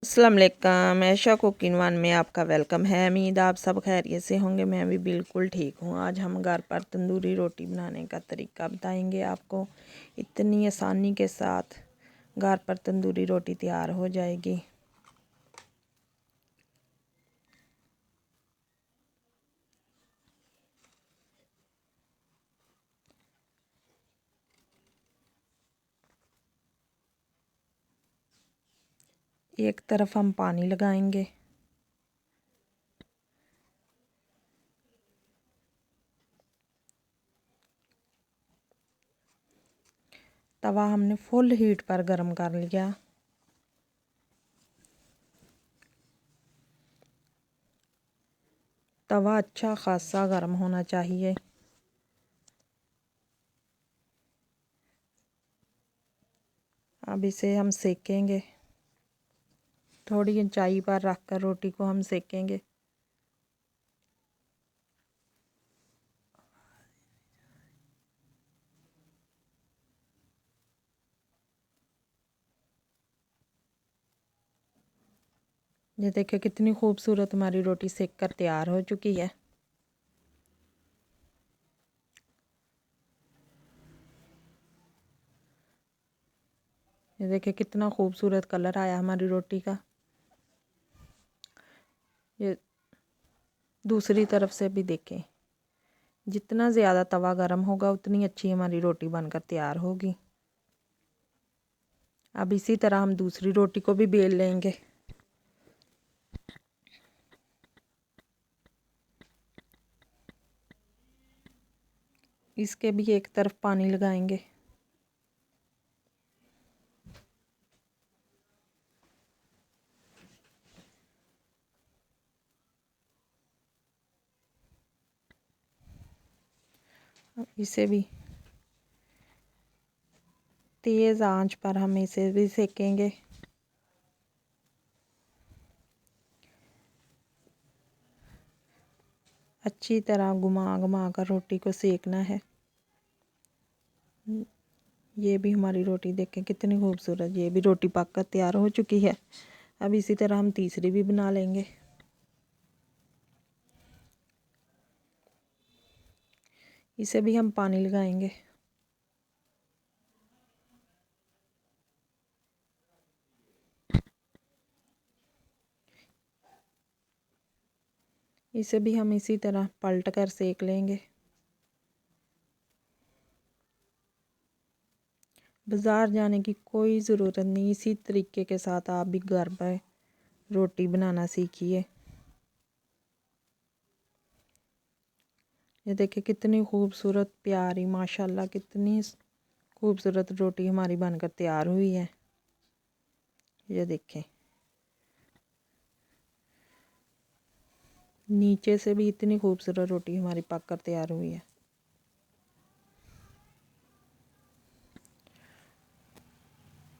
अस्सलाम वालेकुम। ऐशा cooking one में आपका वेलकम है। उम्मीद आप सब खैरियत से होंगे। मैं भी बिल्कुल ठीक हूँ। आज हम घर पर तंदूरी रोटी बनाने का तरीका बताएंगे आपको। इतनी आसानी के साथ घर पर तंदूरी रोटी तैयार हो जाएगी। एक तरफ हम पानी लगाएंगे, तवा हमने फुल हीट पर गर्म कर लिया। तवा अच्छा खासा गर्म होना चाहिए। अब इसे हम सेकेंगे। थोड़ी ऊंचाई पर रखकर रोटी को हम सेकेंगे। ये देखिए कितनी खूबसूरत हमारी रोटी सेक कर तैयार हो चुकी है। ये देखिए कितना खूबसूरत कलर आया हमारी रोटी का। ये दूसरी तरफ से भी देखें। जितना ज़्यादा तवा गर्म होगा उतनी अच्छी हमारी रोटी बनकर तैयार होगी। अब इसी तरह हम दूसरी रोटी को भी बेल लेंगे। इसके भी एक तरफ पानी लगाएंगे। इसे भी तेज़ आंच पर हम इसे भी सेकेंगे। अच्छी तरह घुमा घुमा कर रोटी को सेकना है। ये भी हमारी रोटी देखें कितनी खूबसूरत। ये भी रोटी पक कर तैयार हो चुकी है। अब इसी तरह हम तीसरी भी बना लेंगे। इसे भी हम पानी लगाएंगे। इसे भी हम इसी तरह पलट कर सेक लेंगे। बाज़ार जाने की कोई ज़रूरत नहीं। इसी तरीके के साथ आप भी घर पर रोटी बनाना सीखिए। ये देखिए कितनी खूबसूरत प्यारी माशाल्लाह कितनी खूबसूरत रोटी हमारी बनकर तैयार हुई है। ये देखें नीचे से भी इतनी खूबसूरत रोटी हमारी पक कर तैयार हुई है।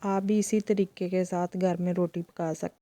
आप भी इसी तरीके के साथ घर में रोटी पका सकते हैं।